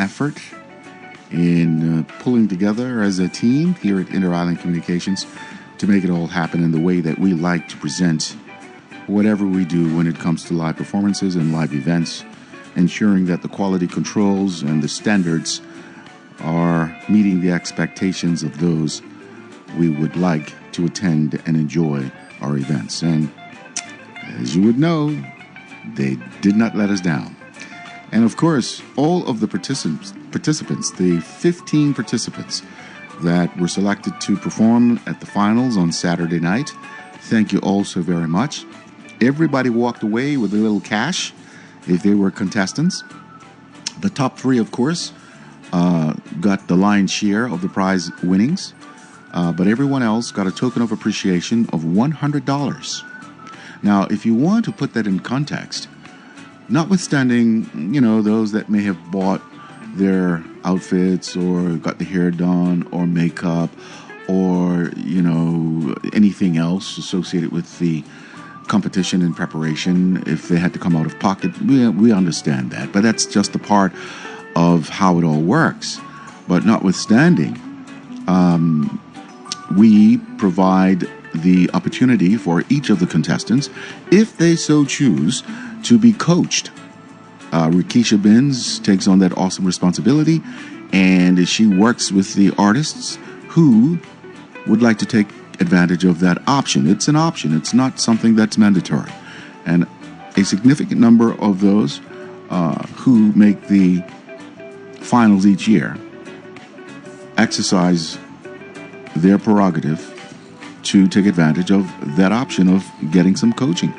effort in pulling together as a team here at Inter-Island Communications to make it all happen in the way that we like to present whatever we do when it comes to live performances and live events, ensuring that the quality controls and the standards are meeting the expectations of those we would like to attend and enjoy our events. And as you would know, they did not let us down. And of course, all of the participants, the 15 participants that were selected to perform at the finals on Saturday night, thank you all so very much. Everybody walked away with a little cash if they were contestants. The top three, of course, got the lion's share of the prize winnings, but everyone else got a token of appreciation of $100. Now, if you want to put that in context, notwithstanding, those that may have bought their outfits or got the hair done or makeup or, anything else associated with the competition and preparation, if they had to come out of pocket, we understand that. But that's just a part of how it all works. But notwithstanding, we provide the opportunity for each of the contestants, if they so choose, to be coached. Rikisha Benz takes on that awesome responsibility, and she works with the artists who would like to take advantage of that option. It's an option. It's not something that's mandatory. And a significant number of those who make the finals each year exercise their prerogative to take advantage of that option of getting some coaching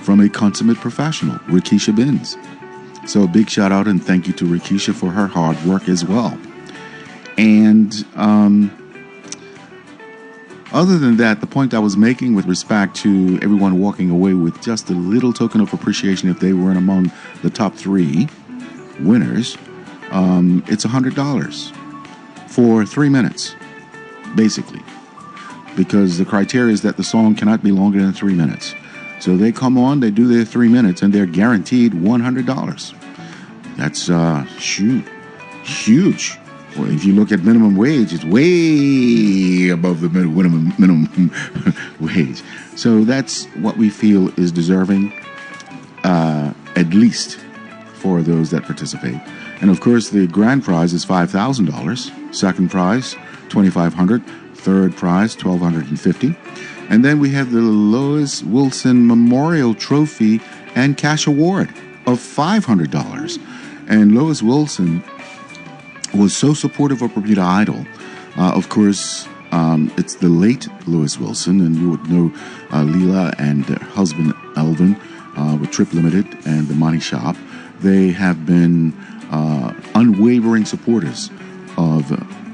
from a consummate professional, Rikisha Benz. So a big shout out and thank you to Rikisha for her hard work as well. And other than that, the point I was making with respect to everyone walking away with just a little token of appreciation if they weren't among the top three winners, it's $100 for 3 minutes, basically, because the criteria is that the song cannot be longer than 3 minutes. So they come on, they do their 3 minutes, and they're guaranteed $100. That's huge. Well, if you look at minimum wage, it's way above the minimum wage. So that's what we feel is deserving, at least for those that participate. And of course, the grand prize is $5,000. Second prize, $2,500. Third prize, $1,250. And then we have the Lois Wilson Memorial Trophy and Cash Award of $500. And Lois Wilson was so supportive of Bermuda Idol. Of course, it's the late Lois Wilson, and you would know Leela and her husband Elvin with Trip Limited and the Money Shop. They have been unwavering supporters of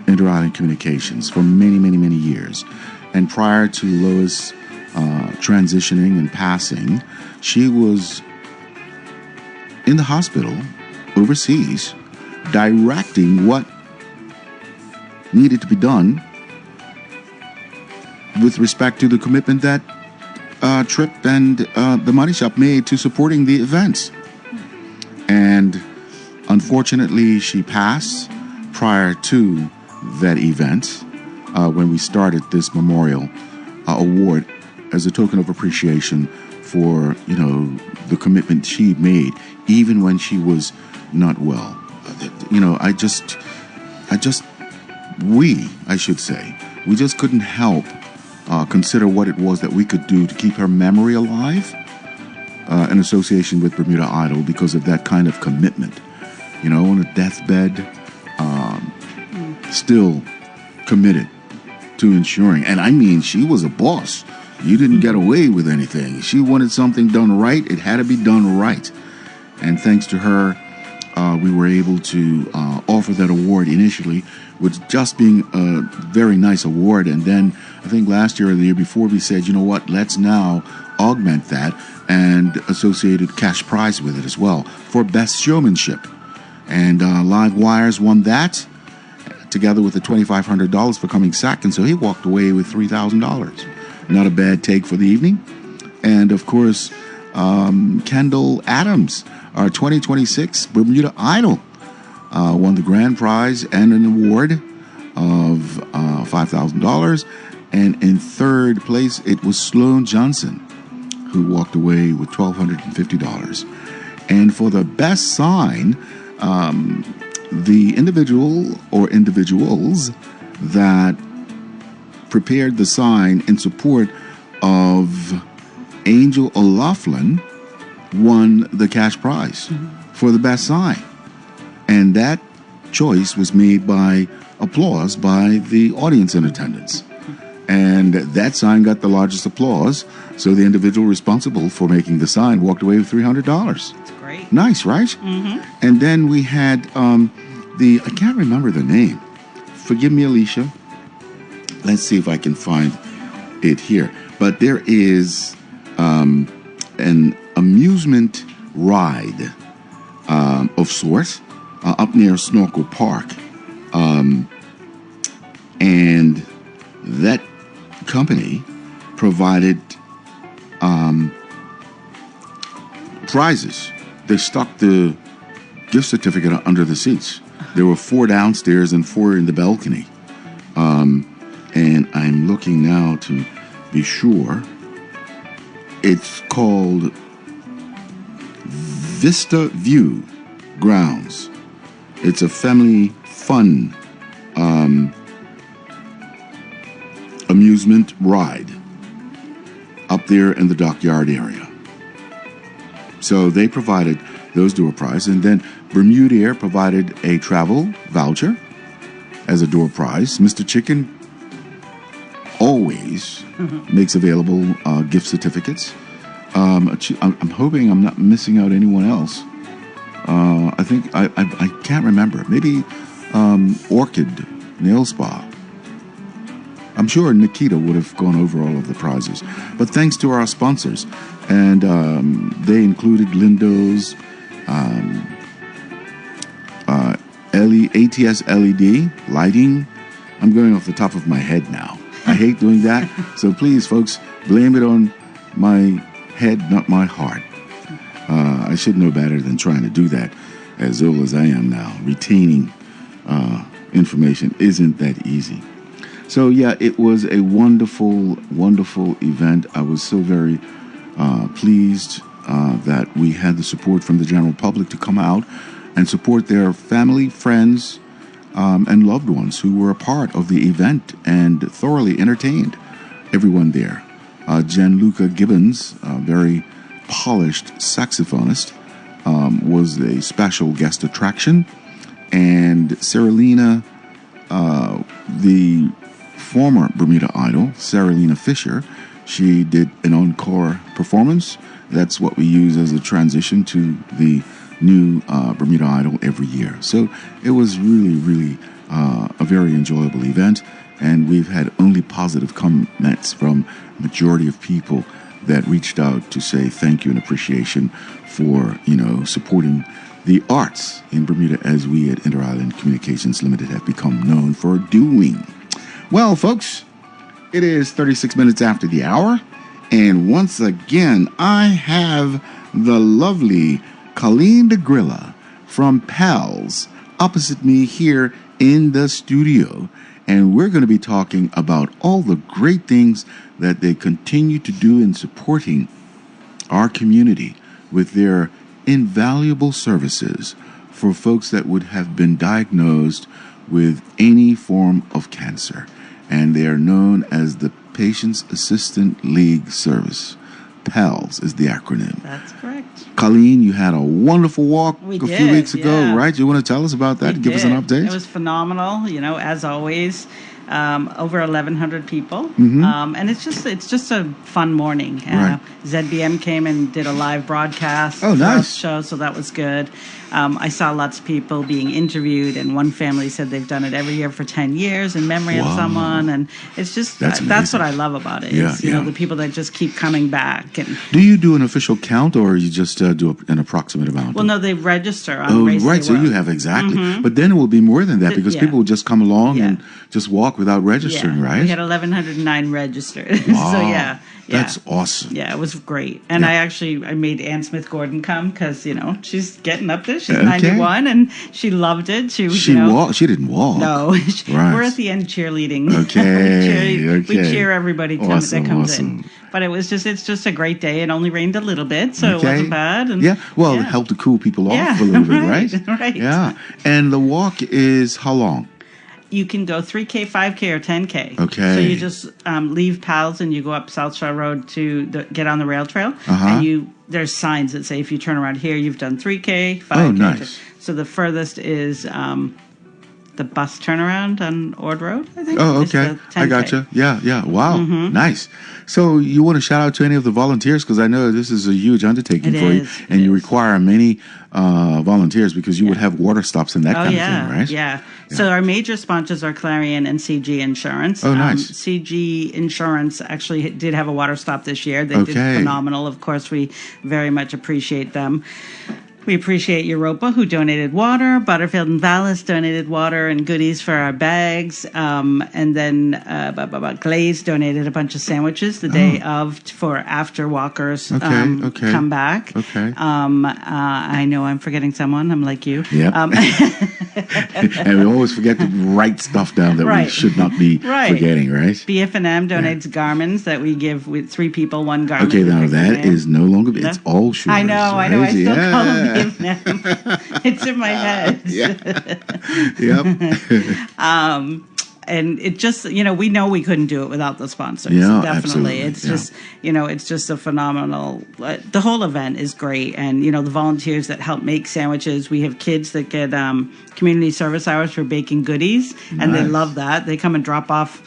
Inter-Island Communications for many, many, many years. And prior to Lois transitioning and passing, she was in the hospital overseas directing what needed to be done with respect to the commitment that Trip and the Money Shop made to supporting the events. And unfortunately, she passed prior to that event when we started this memorial award as a token of appreciation for, the commitment she made even when she was not well. I should say, we just couldn't help consider what it was that we could do to keep her memory alive in association with Bermuda Idol because of that kind of commitment. On a deathbed, still committed to ensuring. And I mean, she was a boss. You didn't get away with anything. She wanted something done right. It had to be done right. And thanks to her, we were able to offer that award initially, with just being a very nice award. And then I think last year or the year before, we said, let's now augment that and associated cash prize with it as well for best showmanship. And Live Wires won that together with the $2,500 for coming second. So he walked away with $3,000. Not a bad take for the evening. And of course, Kendall Adams, our 2026 Bermuda Idol won the grand prize and an award of $5,000. And in third place, it was Sloan Johnson, who walked away with $1,250. And for the best sign, the individual or individuals that prepared the sign in support of Angel O'Loughlin won the cash prize for the best sign. And that choice was made by applause by the audience in attendance. And that sign got the largest applause. So the individual responsible for making the sign walked away with $300. That's great. Nice, right? Mm-hmm. And then we had I can't remember the name. Forgive me, Alicia. Let's see if I can find it here. But there is an amusement ride of sorts up near Snorkel Park. And that company provided prizes. They stuck the gift certificate under the seats. There were 4 downstairs and 4 in the balcony. And I'm looking now to be sure. It's called Vista View Grounds. It's a family fun amusement ride up there in the dockyard area. So they provided those door prize, and then Bermuda Air provided a travel voucher as a door prize. Mr. Chicken always makes available gift certificates. I'm hoping I'm not missing out anyone else. I think I can't remember. Maybe Orchid Nail Spa. I'm sure Nikita would have gone over all of the prizes. But thanks to our sponsors, and they included Lindo's, ATS LED lighting. I'm going off the top of my head now. I hate doing that. So please, folks, blame it on my head, not my heart. I should know better than trying to do that, as old as I am now. Retaining information isn't that easy. So yeah, it was a wonderful, wonderful event. I was so very pleased that we had the support from the general public to come out and support their family, friends, and loved ones who were a part of the event and thoroughly entertained everyone there. Gianluca Gibbons, a very polished saxophonist, was a special guest attraction. And Saralina, the former Bermuda Idol, Saralina Fisher, she did an encore performance. That's what we use as a transition to the new Bermuda Idol every year. So it was really, really a very enjoyable event, and we've had only positive comments from a majority of people that reached out to say thank you and appreciation for, supporting the arts in Bermuda, as we at Inter-Island Communications Limited have become known for doing. Well, folks, it is 36 minutes after the hour, and once again, I have the lovely Colleen DeGrilla from PALS opposite me here in the studio, and we're going to be talking about all the great things that they continue to do in supporting our community with their invaluable services for folks that would have been diagnosed with any form of cancer. And they are known as the Patients Assistant League Service. PALS is the acronym. That's correct. Colleen, you had a wonderful walk a few weeks ago, yeah. right? You want to tell us about that? Give us an update? It was phenomenal, as always. Over 1,100 people, and it's just a fun morning. Right. ZBM came and did a live broadcast. Oh, nice show, so that was good. I saw lots of people being interviewed, and one family said they've done it every year for 10 years in memory of someone, and it's just that's what I love about it. Yeah, it's, the people that just keep coming back. And do you do an official count, or you just do an approximate amount? Well, no, they register on Race right. Day So World. you have exactly, but then it will be more than that because people will just come along and just walk without registering, right? We had 1,109 registered. Wow. So yeah, Yeah. That's awesome. Yeah, it was great. And I made Ann Smith Gordon come because, she's getting up there. She's 91 and she loved it. She walked. She didn't walk. No. Right. We're at the end cheerleading. Okay. We cheer everybody that comes awesome. in. But it's just a great day. It only rained a little bit, so it wasn't bad. And, it helped to cool people off a little bit, right? Right. Yeah. And the walk is how long? You can go 3K, 5K, or 10K. Okay. So you just leave Pals and you go up South Shore Road to get on the rail trail. And there's signs that say if you turn around here, you've done 3K, 5K. Oh, nice. So the furthest is the bus turnaround on Ord Road, I think. Oh, okay. I gotcha. Yeah. Wow. Nice. So you want to shout out to any of the volunteers? Because I know this is a huge undertaking for you. And you require many volunteers because you would have water stops and that kind of thing, right? Yeah. So our major sponsors are Clarion and CG Insurance. Oh, nice. CG Insurance actually did have a water stop this year. They did phenomenal. Of course, we very much appreciate them. We appreciate Europa, who donated water. Butterfield and Vallis donated water and goodies for our bags. And then Glaze donated a bunch of sandwiches the day for after walkers come back. Okay. I know I'm forgetting someone. I'm like you. Yeah. And we always forget to write stuff down that we should not be forgetting, right? BF&M donates garments that we give with 3 people, 1 garment. Okay, now that is no longer, it's all shoes. I know. I still call them it's in my head. Yep. And it just, we know we couldn't do it without the sponsors. Yeah, definitely. It's just, it's just a phenomenal, the whole event is great. And, the volunteers that help make sandwiches, we have kids that get community service hours for baking goodies. And they love that. They come and drop off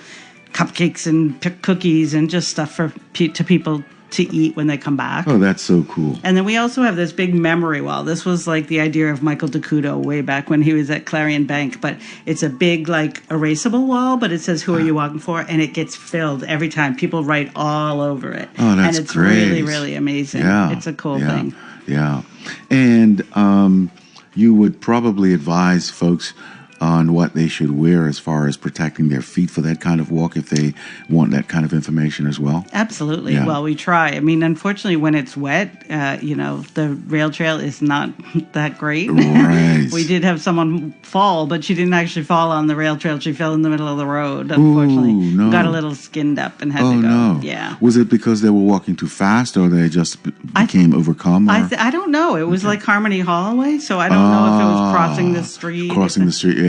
cupcakes and cookies and just stuff to people to eat when they come back. Oh, that's so cool. And then we also have this big memory wall. This was like the idea of Michael DeCudo way back when he was at Clarion Bank, but it's a big erasable wall, but it says, who are you walking for? And it gets filled every time. People write all over it. Oh, that's great. And it's really, really amazing. Yeah. It's a cool thing. Yeah. And you would probably advise folks on what they should wear as far as protecting their feet for that kind of walk if they want that kind of information as well? Absolutely. Yeah. Well, we try. I mean, unfortunately, when it's wet, the rail trail is not that great. Right. We did have someone fall, but she didn't actually fall on the rail trail. She fell in the middle of the road, unfortunately. Ooh, no. Got a little skinned up and had to go. No. Yeah. Was it because they were walking too fast or they just became overcome? Or? I don't know. It was like Harmony Hallway, so I don't know if it was crossing the street. Crossing the street, or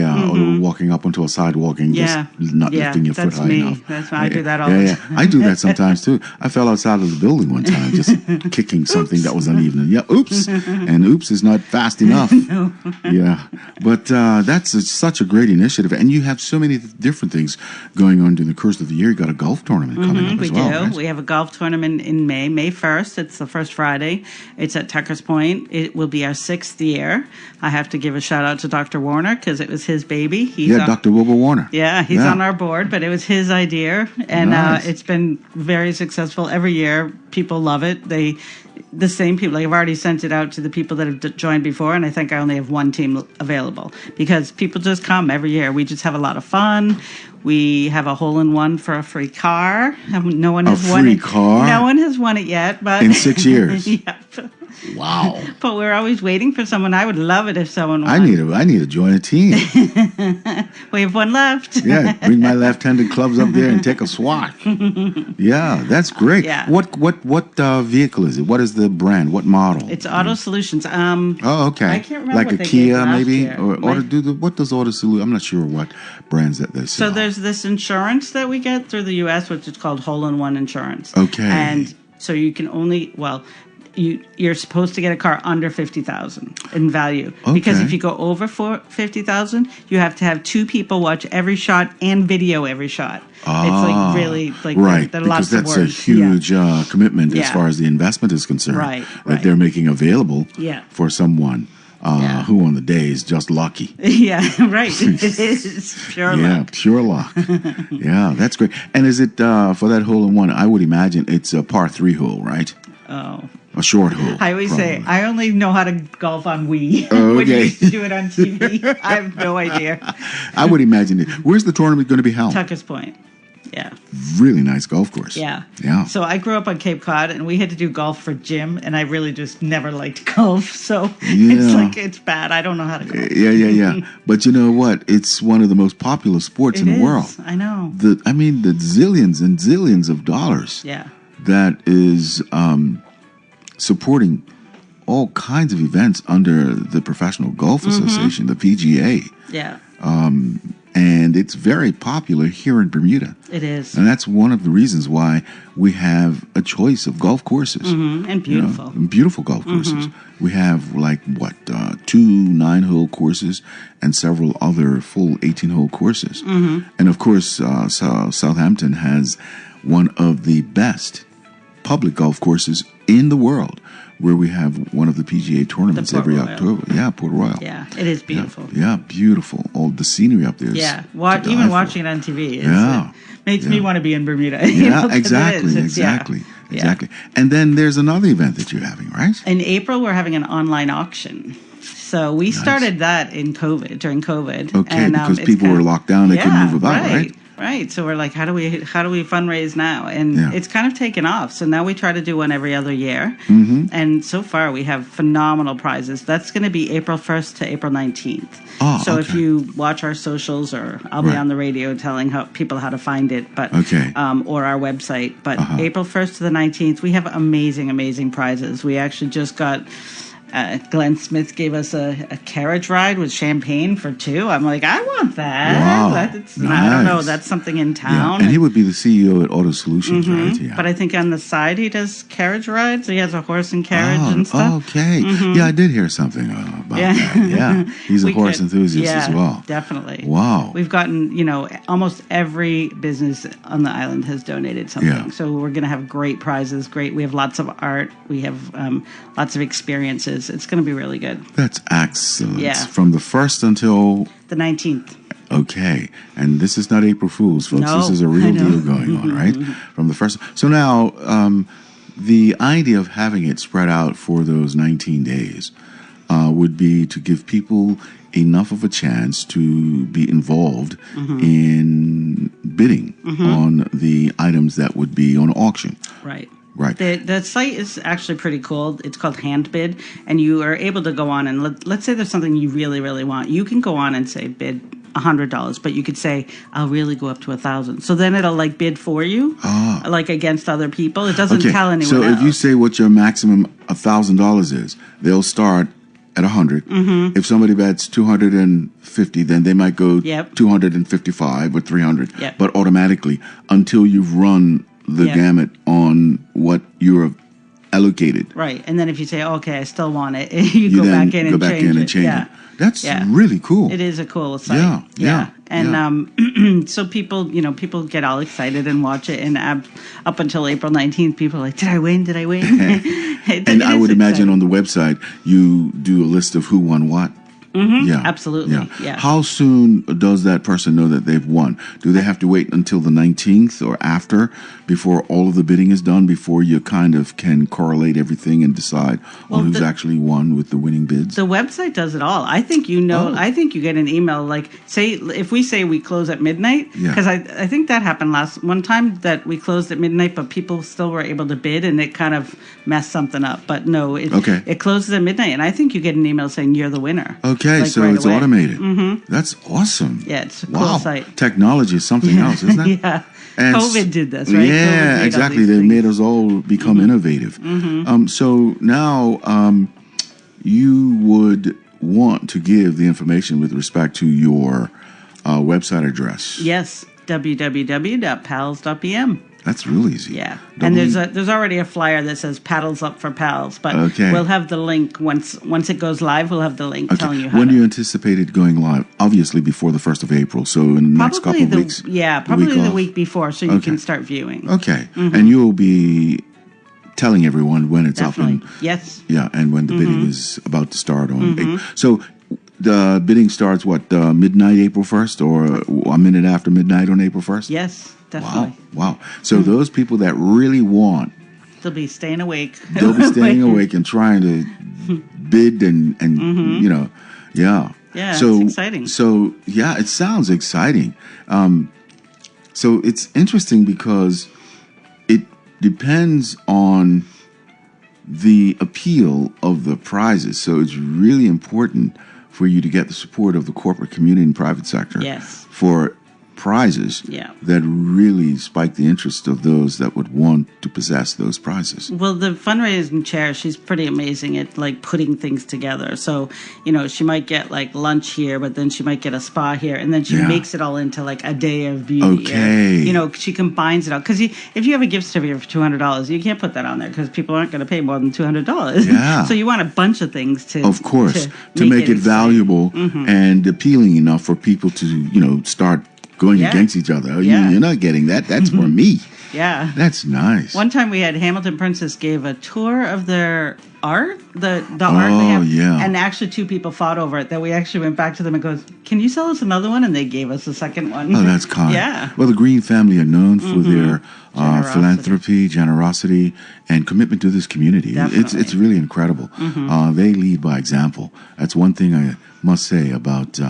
walking up onto a sidewalk and just not lifting your foot high enough. That's I do that all the time. I do that sometimes too. I fell outside of the building one time just kicking something that was uneven. Yeah, oops. And oops is not fast enough. No. Yeah. But that's such a great initiative. And you have so many different things going on during the course of the year. You got a golf tournament coming up as well. We do. Right? We have a golf tournament in May 1st. It's the first Friday. It's at Tuckers Point. It will be our 6th year. I have to give a shout out to Dr. Warner because it was his baby. Dr. Wilbur Warner. Yeah, he's on our board, but it was his idea, and it's been very successful every year. People love it. The same people. I've already sent it out to the people that have joined before, and I think I only have 1 team available because people just come every year. We just have a lot of fun. We have a hole-in-one for a free car. No one has won it. A free car? No one has won it yet, but in 6 years. Yep. Wow. But we're always waiting for someone. I would love it if someone won. I need to join a team. We have 1 left. Yeah, bring my left-handed clubs up there and take a swat. Yeah, that's great. Yeah. What vehicle is it? What is the brand? What model? It's Auto Solutions. Oh, okay. I can't remember like what a they Kia, gave last maybe, year. what does Auto Solutions? I'm not sure what brands that they sell. So there's this insurance that we get through the U.S., which is called Hole-in-One Insurance. Okay. And so you can only you're supposed to get a car under $50,000 in value because if you go over $50,000, you have to have 2 people watch every shot and video every shot. It's like really right there are because lots of that's a words. huge commitment as far as the investment is concerned. Right. That they're making available for someone. Who on the day is just lucky. Yeah, right. It is pure luck. Yeah, pure luck. Yeah, that's great. And is it for that hole-in-one? I would imagine it's a par 3 hole, right? Oh. A short hole. I always say, I only know how to golf on Wii. Oh, when you okay. used to do it on TV. I have no idea. I would imagine it. Where's the tournament going to be held? Tuckers Point. Yeah. Really nice golf course. Yeah. Yeah. So I grew up on Cape Cod, and we had to do golf for gym, and I really just never liked golf. So it's bad. I don't know how to golf. Yeah. But you know what? It's one of the most popular sports in the world. I know. The zillions and zillions of dollars. Yeah. That is supporting all kinds of events under the Professional Golf Association, the PGA. Yeah. And it's very popular here in Bermuda. It is. And that's one of the reasons why we have a choice of golf courses. And beautiful. Beautiful golf courses. We have 2 9-hole courses and several other full 18-hole courses. And of course, Southampton has one of the best public golf courses in the world, where we have one of the PGA tournaments every October. Yeah, Port Royal. Yeah, it is beautiful. Yeah, beautiful. All the scenery up there is even watching it on TV makes me want to be in Bermuda. Exactly. And then there's another event that you're having, right? In April, we're having an online auction. So we started that during COVID. Okay, because people were locked down, they couldn't move about, right? Right. So we're like, how do we fundraise now? And it's kind of taken off. So now we try to do one every other year. And so far we have phenomenal prizes. That's going to be April 1st to April 19th. So if you watch our socials, or I'll be on the radio telling people how to find it, but or our website. But April 1st to the 19th, we have amazing prizes. We actually just got... Glenn Smith gave us a carriage ride with champagne for 2. I'm like, I want that. Wow, nice. I don't know. That's something in town. Yeah. And he would be the CEO at Auto Solutions, right? Yeah. But I think on the side he does carriage rides. He has a horse and carriage and stuff. Okay. Yeah, I did hear something about that. Yeah. He's a horse enthusiast as well. Definitely. Wow. We've gotten, almost every business on the island has donated something. Yeah. So we're going to have great prizes. We have lots of art. We have lots of experiences. It's going to be really good. That's excellent. Yeah. From the 1st until... the 19th. Okay. And this is not April Fool's, folks. No, this is a real deal going on, right? From the 1st... So now, the idea of having it spread out for those 19 days would be to give people enough of a chance to be involved in bidding on the items that would be on auction. Right. Right. The site is actually pretty cool. It's called HandBid, and you are able to go on and let's say there's something you really, really want. You can go on and say bid $100, but you could say I'll really go up to 1,000. So then it'll bid for you, against other people. It doesn't tell anyone so else. If you say what your maximum $1,000 is, they'll start at 100. If somebody bets 250, then they might go 255 or 300, but automatically until you've run the gamut on what you're allocated. Right. And then if you say, okay, I still want it, you go back in and change it. That's really cool. It is a cool site. Yeah. And so people get all excited and watch it. And up until April 19th, people are like, did I win? And I would imagine on the website, you do a list of who won what. Yeah, absolutely. Yeah. How soon does that person know that they've won? Do they have to wait until the 19th or after before all of the bidding is done, before you kind of can correlate everything and decide on who's actually won with the winning bids? The website does it all. I think I think you get an email say if we say we close at midnight, because I think that happened one time that we closed at midnight, but people still were able to bid, and it kind of messed something up. But no, it closes at midnight, and I think you get an email saying you're the winner. Okay, so it's automated. That's awesome. Yeah, it's a cool site. Technology is something else, isn't it? Yeah. And COVID did this, right? Yeah, exactly. They made us all become innovative. So now you would want to give the information with respect to your website address. Yes, www.pals.pm. That's real easy. Yeah, and there's already a flyer that says "Paddles Up for Pals," but we'll have the link once it goes live. We'll have the link telling you how. When do you anticipate it going live? Obviously before the 1st of April, so in the next couple of weeks. Yeah, probably the week before, so you can start viewing. Okay, and you'll be telling everyone when it's up and and when the bidding is about to start on April. So the bidding starts midnight April 1st, or a minute after midnight on April 1st? Yes, definitely. Wow. So those people that really want, they'll be staying awake. They'll be staying awake and trying to bid and Yeah, so, it's exciting. So, it sounds exciting. So it's interesting because it depends on the appeal of the prizes. So it's really important for you to get the support of the corporate community and private sector for prizes that really spike the interest of those that would want to possess those prizes. Well, the fundraising chair, she's pretty amazing at like putting things together. So, you know, she might get like lunch here, but then she might get a spa here, and then she makes it all into like a day of beauty. Okay. Or, you know, she combines it all. Because if you have a gift certificate for $200, you can't put that on there because people aren't going to pay more than $200. Yeah. So you want a bunch of things to, of course, to make it valuable and appealing enough for people to, you know, start going against each other. Oh, you're not getting that. That's for me. Yeah. That's nice. One time we had Hamilton Princess gave a tour of their art, the art they have. Yeah. And actually 2 people fought over it that we actually went back to them and goes, can you sell us another one? And they gave us a second one. Oh, that's kind. Yeah. Well, the Green family are known for their philanthropy, generosity, and commitment to this community. Definitely. It's really incredible. They lead by example. That's one thing I must say about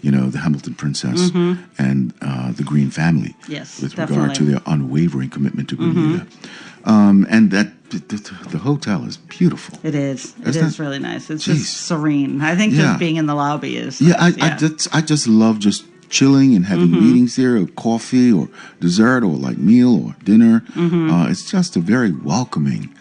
you know, the Hamilton Princess and the Green family. Yes, with regard to their unwavering commitment to Bermuda. And that the hotel is beautiful. It is. It is really nice. It's just serene. I think just being in the lobby is nice. I just love just chilling and having meetings there, or coffee or dessert or like meal or dinner. It's just a very welcoming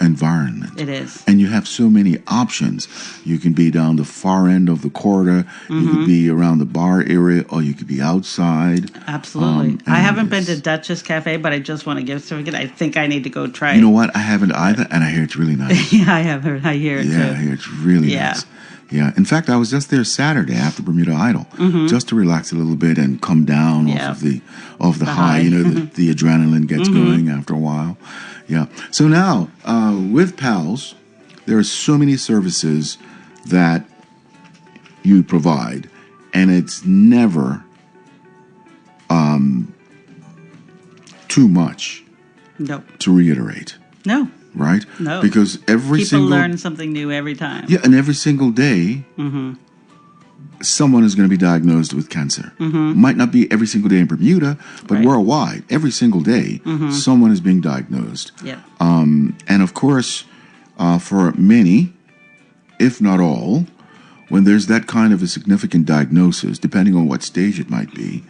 environment. It is. And you have so many options. You can be down the far end of the corridor, you could be around the bar area, or you could be outside. Absolutely. I haven't been to Duchess Cafe, but I just want to give certificate. I think I need to go try it. You know what? I haven't either, and I hear it's really nice. Yeah, I have heard. I hear it too. Yeah, I hear it's really nice. Yeah. In fact, I was just there Saturday after Bermuda Idol, just to relax a little bit and come down off of the high. You know, the adrenaline gets going after a while. Yeah. So now, with PALS, there are so many services that you provide, and it's never too much to reiterate. No. Right? No. Because people learn something new every time. Yeah, and every single day, someone is going to be diagnosed with cancer. Might not be every single day in Bermuda, but worldwide, every single day, someone is being diagnosed. Yeah. And of course, for many, if not all, when there's that kind of a significant diagnosis, depending on what stage it might be,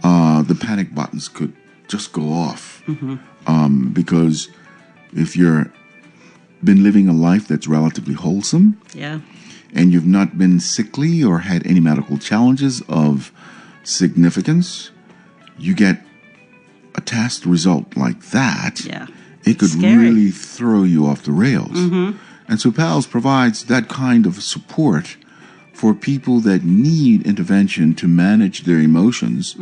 the panic buttons could just go off. Because if you're been living a life that's relatively wholesome, and you've not been sickly or had any medical challenges of significance, you get a test result like that, it could really throw you off the rails. And so PALS provides that kind of support for people that need intervention to manage their emotions.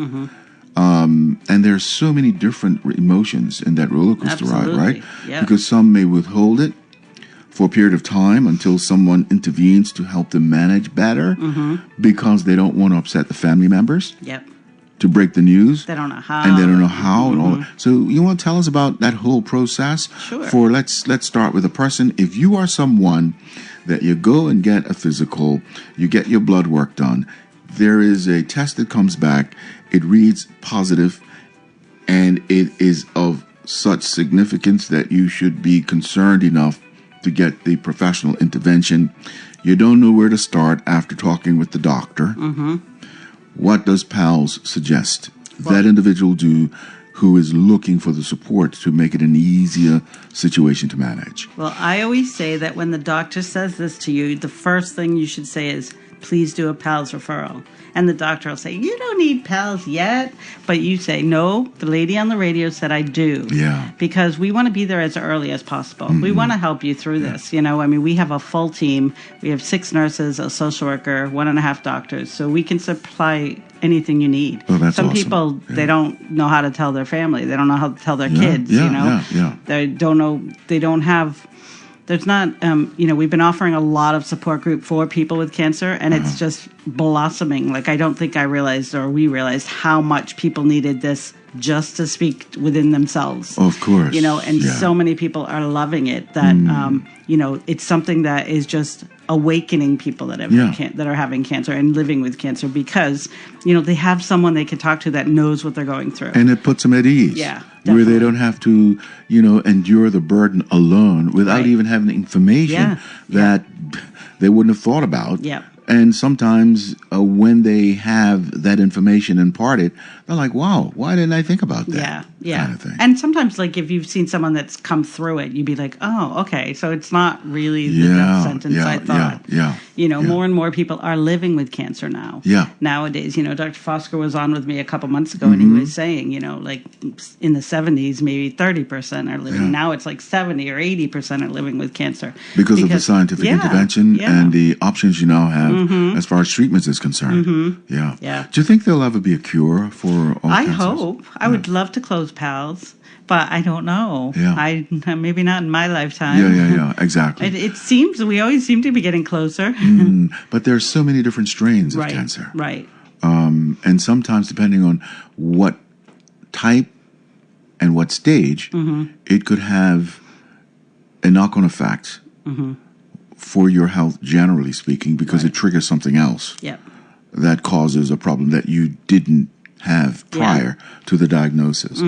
And there's so many different emotions in that roller coaster ride, right? Yeah. Because some may withhold it for a period of time until someone intervenes to help them manage better because they don't want to upset the family members. To break the news. They don't know how. And they don't know how and all that. So you want to tell us about that whole process? Sure. For let's start with a person. If you are someone that you go and get a physical, you get your blood work done, there is a test that comes back, it reads positive, and it is of such significance that you should be concerned enough to get the professional intervention. You don't know where to start after talking with the doctor. What does PALS suggest that individual do who is looking for the support to make it an easier situation to manage? Well, I always say that when the doctor says this to you, the first thing you should say is, please do a PALS referral. And the doctor will say, you don't need PALS yet. But you say, no, the lady on the radio said I do. Yeah. Because we want to be there as early as possible. We want to help you through this. You know, I mean, we have a full team. We have 6 nurses, a social worker, 1.5 doctors. So we can supply anything you need. Oh, that's Some awesome. people, they don't know how to tell their family. They don't know how to tell their kids, you know. They don't know, they don't have... There's not, you know, we've been offering a lot of support group for people with cancer, and it's just blossoming. Like, I don't think I realized, or we realized, how much people needed this just to speak within themselves. Of course. You know, and so many people are loving it that, you know, it's something that is just awakening people that have that are having cancer and living with cancer, because they have someone they can talk to that knows what they're going through, and it puts them at ease. Yeah, where they don't have to endure the burden alone without even having information that they wouldn't have thought about. Yeah. And sometimes when they have that information imparted, they're like, wow, why didn't I think about that? Yeah. Kind of thing. And sometimes, like, if you've seen someone that's come through it, you'd be like, oh, okay, so it's not really the death sentence I thought. More and more people are living with cancer now. Yeah. Nowadays, Dr. Fosker was on with me a couple months ago, and he was saying, like, in the 70s, maybe 30% are living. Yeah. Now it's like 70 or 80% are living with cancer. Because of the scientific intervention and the options you now have as far as treatments is concerned. Yeah. Do you think there'll ever be a cure for all I cancers? hope. I would love to close PALS, but I don't know. Yeah. Maybe not in my lifetime. Yeah, exactly. It seems, we always seem to be getting closer. But there's so many different strains of cancer. Right. And sometimes, depending on what type and what stage, it could have a knock-on effect for your health, generally speaking, because it triggers something else that causes a problem that you didn't have prior to the diagnosis.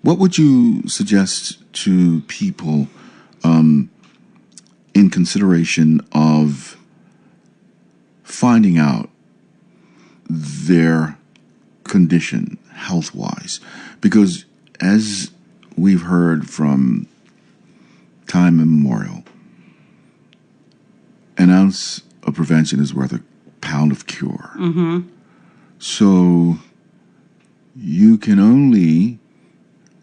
What would you suggest to people in consideration of finding out their condition health-wise? Because as we've heard from time immemorial, an ounce of prevention is worth a pound of cure. So you can only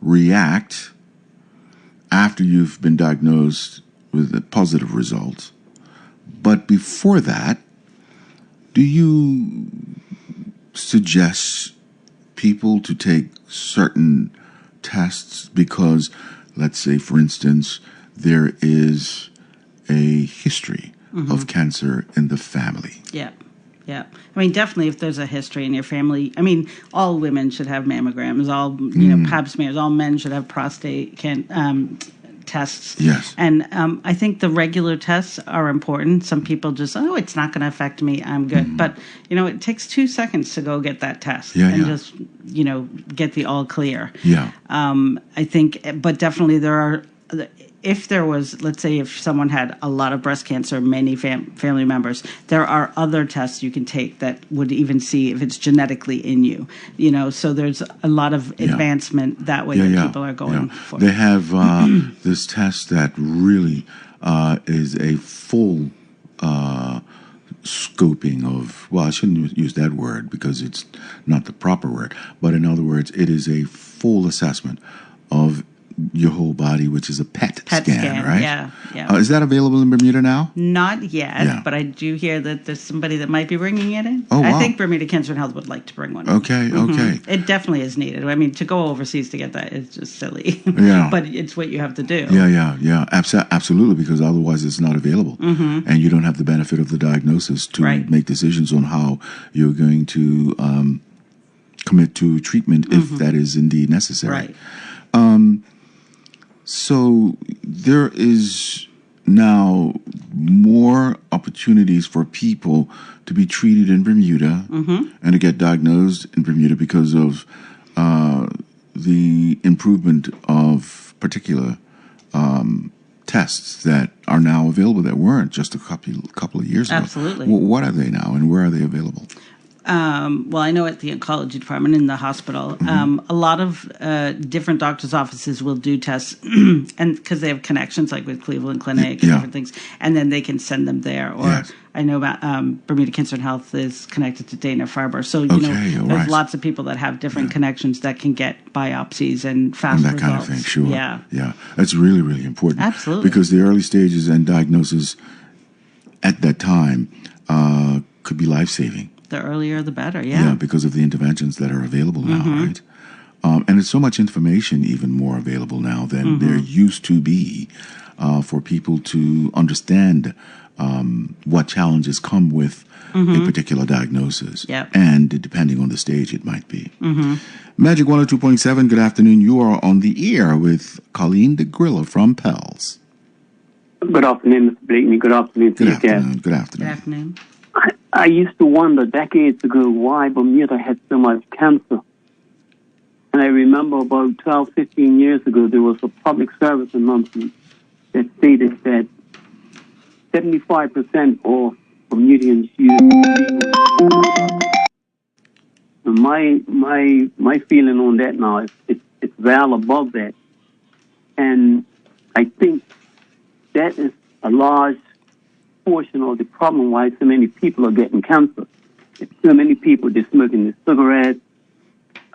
react after you've been diagnosed with a positive result. But before that, do you suggest people to take certain tests because, let's say, for instance, there is a history of cancer in the family? Yeah. I mean, definitely if there's a history in your family, I mean, all women should have mammograms, all, pap smears, all men should have prostate tests. Yes. And I think the regular tests are important. Some people just, it's not going to affect me, I'm good. But, it takes 2 seconds to go get that test just, get the all clear. Yeah. I think, but definitely there are, if there was, let's say, if someone had a lot of breast cancer, many family members, there are other tests you can take that would even see if it's genetically in you. So there's a lot of advancement that way that people are going for. They have this test that really is a full scoping of, well, I shouldn't use that word because it's not the proper word, but in other words, it is a full assessment of your whole body, which is a PET scan, right? Yeah. Is that available in Bermuda now? Not yet, but I do hear that there's somebody that might be bringing it in. Oh, wow. I think Bermuda Cancer and Health would like to bring one. Okay. It definitely is needed. I mean, to go overseas to get that is just silly. But it's what you have to do. Yeah. Absolutely, because otherwise it's not available. And you don't have the benefit of the diagnosis to make decisions on how you're going to commit to treatment if that is indeed necessary. Right. So there is now more opportunities for people to be treated in Bermuda and to get diagnosed in Bermuda because of the improvement of particular tests that are now available that weren't just a couple of years ago. Absolutely. What are they now, and where are they available? Well, I know at the oncology department in the hospital, a lot of different doctors' offices will do tests, and because they have connections, like with Cleveland Clinic and different things, and then they can send them there. Or I know about Bermuda Cancer and Health is connected to Dana-Farber, so there's lots of people that have different connections that can get biopsies and fast and that results. kind of thing. Sure. Yeah. That's really, really important. Absolutely. Because the early stages and diagnosis at that time could be life-saving. The earlier, the better, Yeah, because of the interventions that are available now, right? And it's so much information even more available now than there used to be for people to understand what challenges come with a particular diagnosis. And depending on the stage it might be. Magic 102.7, good afternoon. You are on the air with Colleen DeGrilla from PELS. Good afternoon, Mr. Blakeney. Good afternoon to you, guys. Good afternoon. Good afternoon. I used to wonder decades ago why Bermuda had so much cancer. And I remember about 12, 15 years ago, there was a public service announcement that stated that 75% of Bermudians use my feeling on that now is it's well above that. And I think that is a large portion of the problem why so many people are getting cancer. It's so many people just smoking the cigarettes.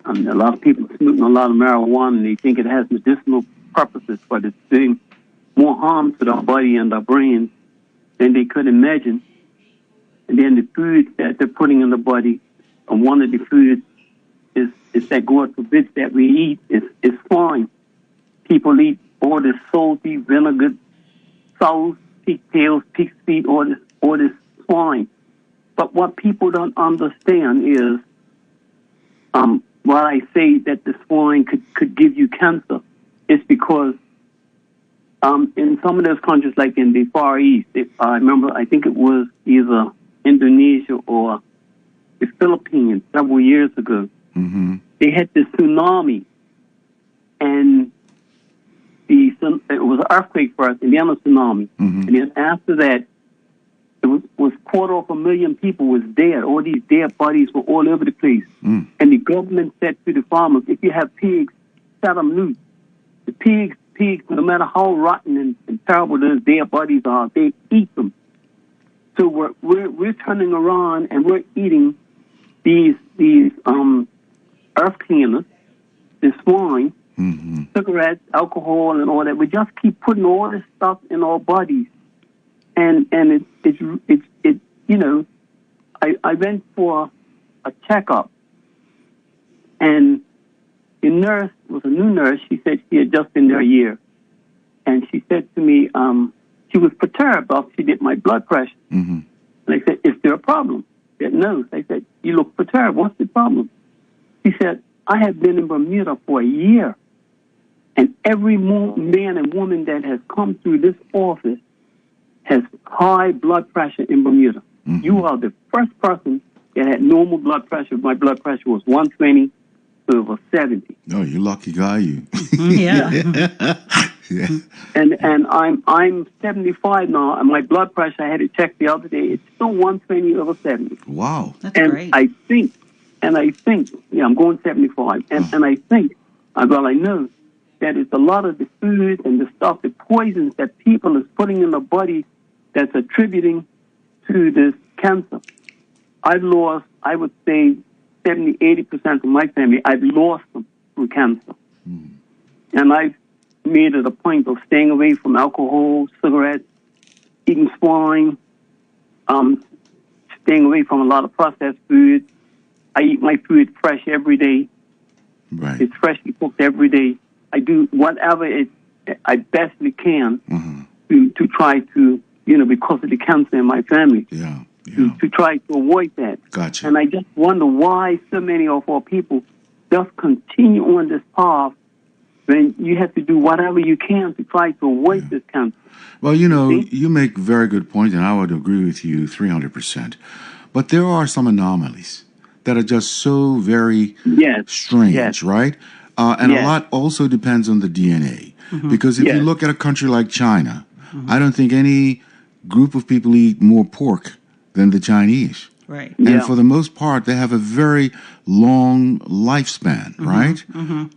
A lot of people smoking a lot of marijuana, and they think it has medicinal purposes, but it's doing more harm to their body and their brain than they could imagine. And then the foods that they're putting in the body, and one of the foods is that God forbids that we eat, is swine. People eat all this salty, vinegar, sauce, pigtails, pig's feet, all this swine. But what people don't understand is, while I say that the swine could give you cancer, it's because in some of those countries, like in the Far East, I remember, I think it was either Indonesia or the Philippines several years ago, they had this tsunami, and it was an earthquake first, and then a tsunami. And then after that, it was 250,000 people was dead. All these dead bodies were all over the place. And the government said to the farmers, if you have pigs, set them loose. The pigs, no matter how rotten and terrible those dead bodies are, they eat them. So we're turning around and we're eating these earth cleaners, the swine, cigarettes, alcohol, and all that. We just keep putting all this stuff in our bodies, and it's you know, I went for a checkup, and the nurse was a new nurse. She said she had just been there a year, and she said to me, she was perturbed after she did my blood pressure. And I said, is there a problem? She said, no. I said, you look perturbed. What's the problem? She said, I have been in Bermuda for a year, and every man and woman that has come through this office has high blood pressure in Bermuda. You are the first person that had normal blood pressure. My blood pressure was 120 over 70. Oh, you lucky guy, you. Yeah. Yeah. And I'm 75 now, and my blood pressure, I had it checked the other day, it's still 120 over 70. Wow. That's And great. I think, yeah, I'm going 75, and I think, well, I know that it's a lot of the food and the stuff, the poisons that people is putting in the body that's attributing to this cancer. I've lost, I would say, 70, 80% of my family, I've lost them through cancer. And I've made it a point of staying away from alcohol, cigarettes, eating swine, staying away from a lot of processed foods. I eat my food fresh every day. Right. It's freshly cooked every day. I do whatever I bestly can to try to, because of the cancer in my family, to try to avoid that. Gotcha. And I just wonder why so many of our people just continue on this path when you have to do whatever you can to try to avoid this cancer. Well, you make very good points, and I would agree with you 300%. But there are some anomalies that are just so very strange, right? And a lot also depends on the DNA. Because if you look at a country like China, I don't think any group of people eat more pork than the Chinese. Right. And for the most part, they have a very long lifespan, right?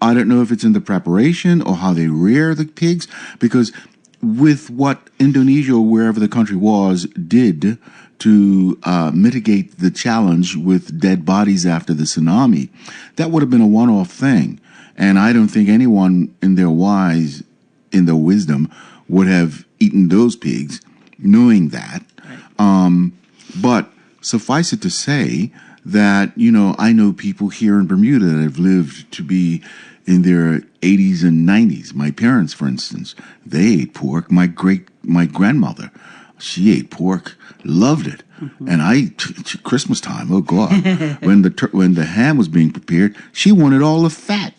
I don't know if it's in the preparation or how they rear the pigs, because with what Indonesia, or wherever the country was, did to mitigate the challenge with dead bodies after the tsunami, that would have been a one-off thing. And I don't think anyone in their wisdom, would have eaten those pigs, knowing that. But suffice it to say that, I know people here in Bermuda that have lived to be in their 80s and 90s. My parents, for instance, they ate pork. My grandmother, she ate pork, loved it. And Christmas time, oh God, when the ham was being prepared, she wanted all the fat.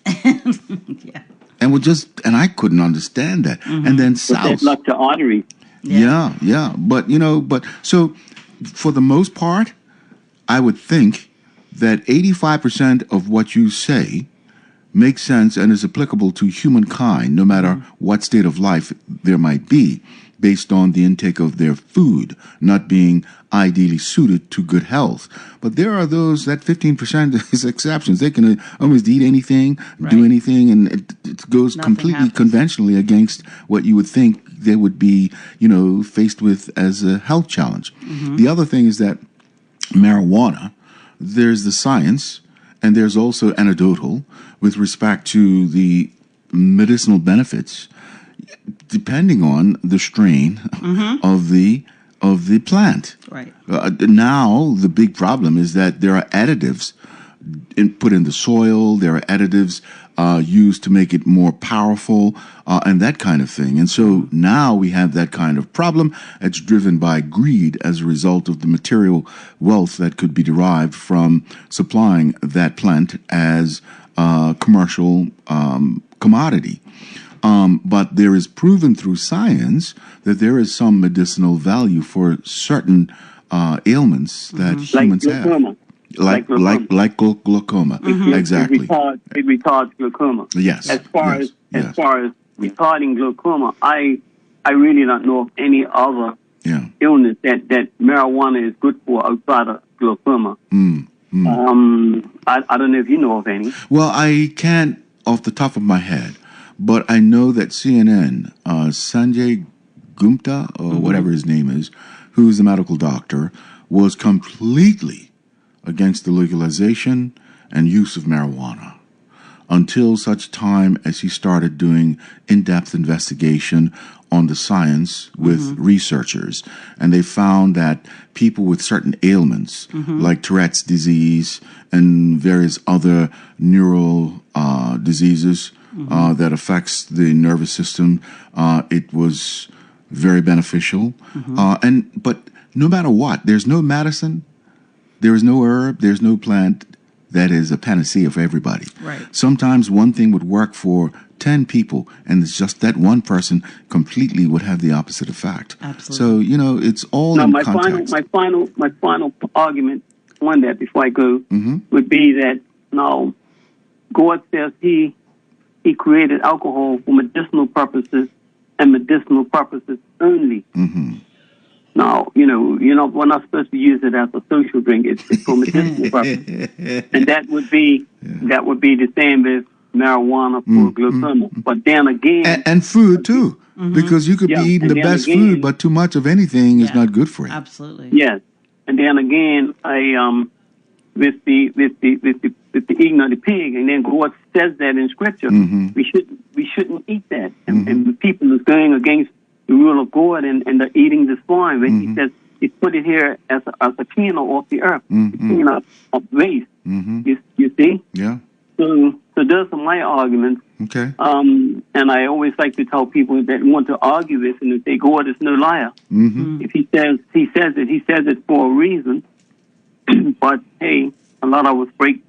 And I couldn't understand that. And then That blocked the artery. Yeah. But, so for the most part, I would think that 85% of what you say makes sense and is applicable to humankind, no matter what state of life there might be, based on the intake of their food not being ideally suited to good health. But there are those, that 15% is exceptions. They can almost eat anything, do anything, and it goes Nothing completely happens. Conventionally against what you would think they would be, faced with as a health challenge. The other thing is that marijuana, there's the science, and there's also anecdotal with respect to the medicinal benefits, depending on the strain of the plant. Right. Now the big problem is that there are additives put in the soil. There are additives used to make it more powerful, and that kind of thing. And so now we have that kind of problem. It's driven by greed as a result of the material wealth that could be derived from supplying that plant as a commercial commodity. But there is proven through science that there is some medicinal value for certain ailments that humans have. Like glaucoma. Exactly. It retards glaucoma. Yes. As far as retarding glaucoma, I really don't know of any other illness that marijuana is good for outside of glaucoma. I don't know if you know of any. Well, I can't off the top of my head, but I know that CNN, Sanjay Gupta, or whatever his name is, who's a medical doctor, was completely against the legalization and use of marijuana until such time as he started doing in-depth investigation on the science with researchers. And they found that people with certain ailments, like Tourette's disease and various other neural diseases that affects the nervous system, it was very beneficial. But no matter what, there's no medicine, there is no herb, there's no plant that is a panacea for everybody. Right. Sometimes one thing would work for 10 people, and it's just that one person completely would have the opposite effect. Absolutely. So, it's all in my context. My final argument on that before I go would be that now God says he created alcohol for medicinal purposes and medicinal purposes only. Now, we're not supposed to use it as a social drink. It's for medicinal purposes. And that would be the same as marijuana for glaucoma. But then again... And food, too. Because you could be eating the best food, but too much of anything is not good for you. Absolutely. Yes. And then again, with the eating of the pig, and then God says that in Scripture, we shouldn't eat that. And the people is going against the rule of God and they're eating the swine. When he says he put it here as a cleaner off the earth, a cleaner of waste. You see? Yeah. So those are my arguments. Okay. And I always like to tell people that want to argue this and they say God is no liar. If he says it for a reason. But hey, a lot of us break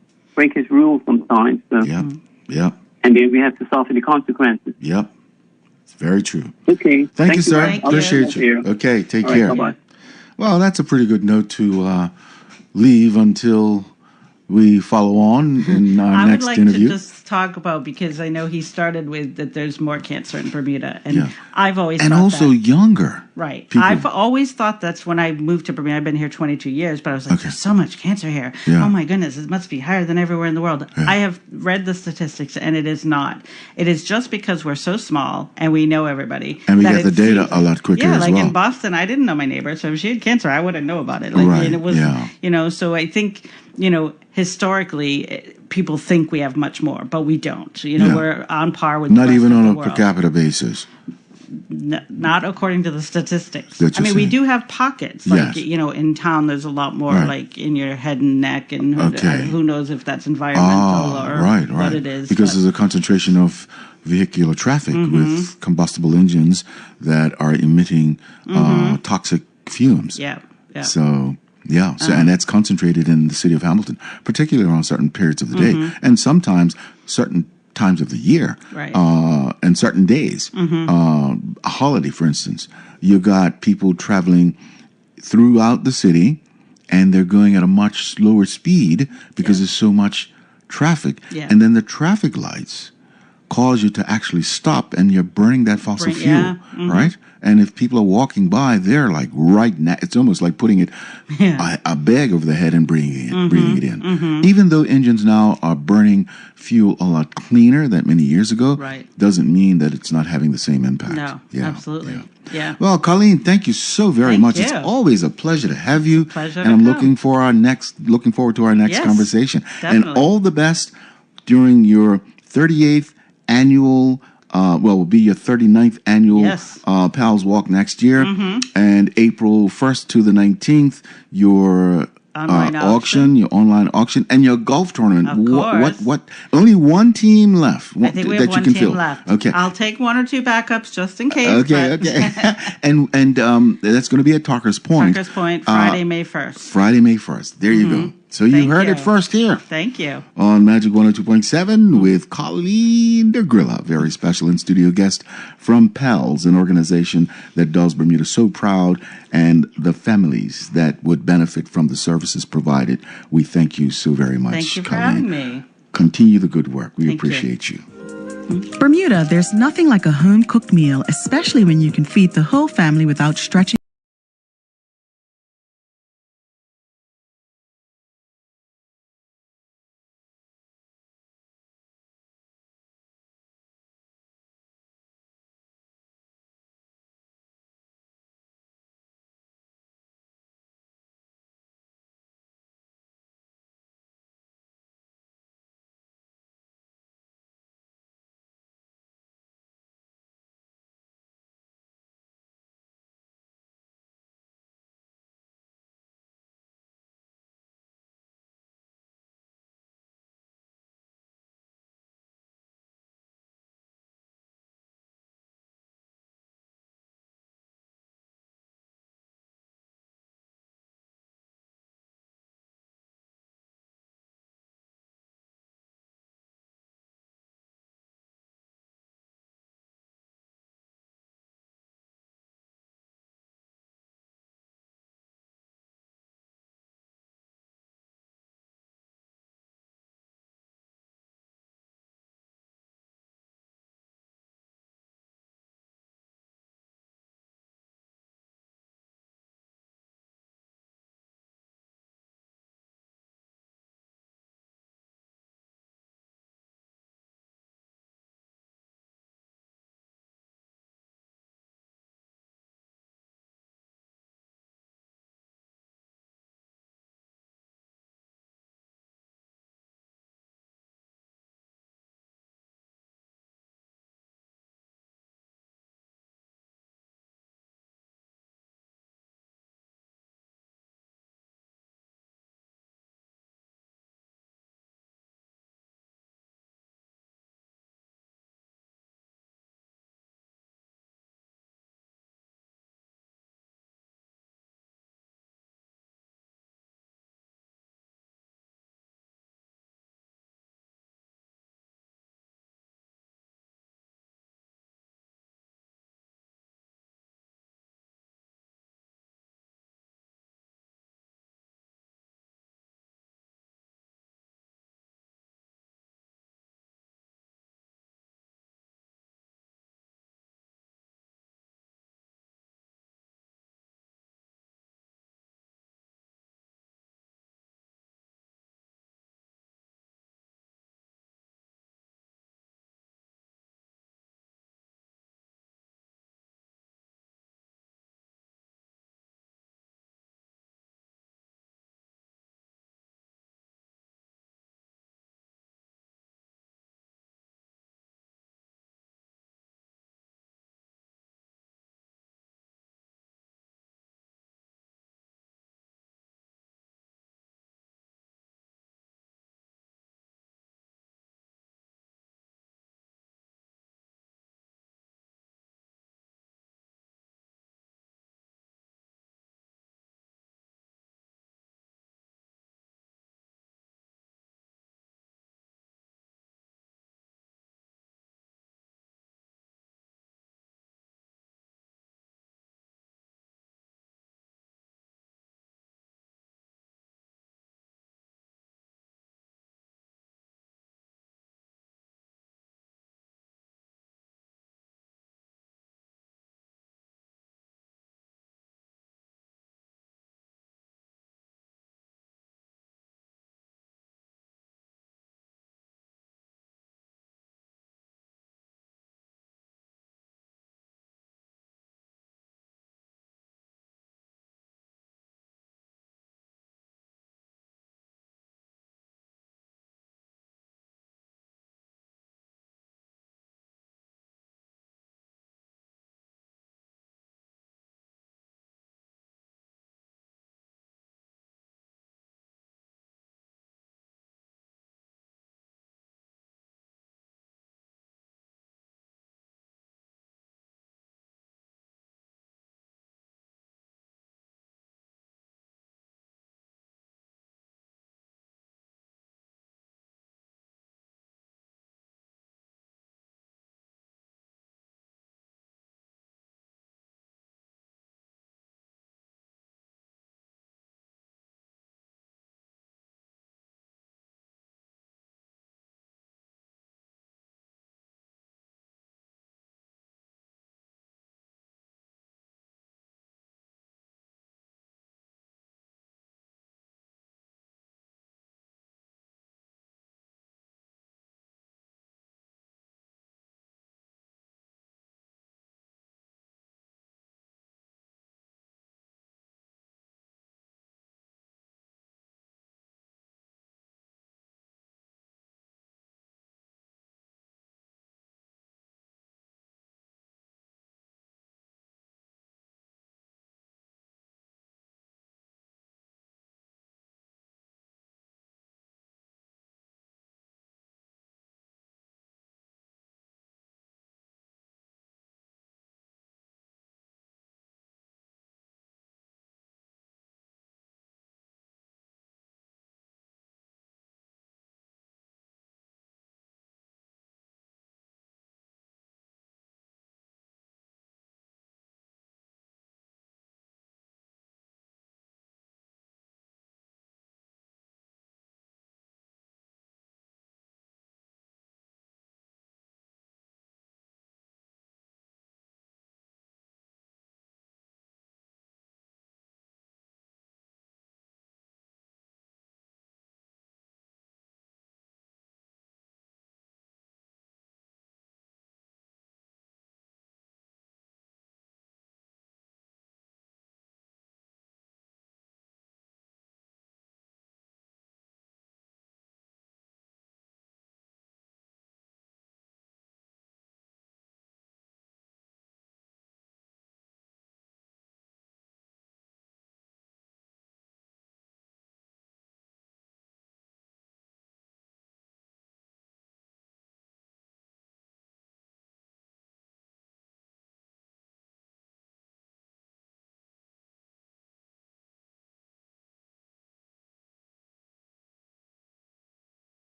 his rules sometimes. So. Yep. And then we have to suffer the consequences. Yep. It's very true. Okay. Thank you, sir. Thank you. Appreciate you. Okay, take care. Bye-bye. Well, that's a pretty good note to leave until we follow on in our next interview. I would like to just talk about, because I know he started with that there's more cancer in Bermuda. And I've always thought also that. younger. Right. People. I've always thought that's when I moved to Bermuda. I've been here 22 years, but I was like, there's so much cancer here. Oh my goodness, it must be higher than everywhere in the world. I have read the statistics, and it is not. It is just because we're so small and we know everybody. And we get the data a lot quicker as well. Yeah, like in Boston, I didn't know my neighbor, so if she had cancer, I wouldn't know about it. And it was, so I think, historically, people think we have much more, but we don't. We're on par with not the rest even of on the a world. per capita basis. Not according to the statistics. That's we saying. do have pockets. Like, in town, there's a lot more, like in your head and neck, and who knows if that's environmental or what it is. Because there's a concentration of vehicular traffic with combustible engines that are emitting toxic fumes. Yeah. So, and that's concentrated in the city of Hamilton, particularly on certain periods of the day, and sometimes certain times of the year, and certain days. A holiday, for instance, You got people traveling throughout the city, and they're going at a much slower speed because there's so much traffic. Yeah. And then the traffic lights cause you to actually stop, and you're burning that fossil fuel, right? And if people are walking by, they're like right now. It's almost like putting it a bag over the head and breathing it in. Even though engines now are burning fuel a lot cleaner than many years ago, doesn't mean that it's not having the same impact. No, absolutely. Yeah. Well, Colleen, thank you so very much. It's always a pleasure to have you. Pleasure. And I'm looking forward to our next conversation. Definitely. And all the best during your 38th annual, will be your 39th annual Pals Walk next year. And April 1st to the 19th, your online your online auction, and your golf tournament. Of course. What? Only one team left. I think we have one team left. Okay. I'll take one or two backups just in case. Okay. and that's going to be at Talker's Point. Talker's Point, Friday, May 1st. Friday, May 1st. There you go. So you heard it first here. Thank you. On Magic 102.7 with Colleen DeGrilla, very special in-studio guest from PALS, an organization that does Bermuda so proud, and the families that would benefit from the services provided. We thank you so very much, Thank you for Colleen. having me. Continue the good work. We Thank appreciate you. Bermuda, there's nothing like a home-cooked meal, especially when you can feed the whole family without stretching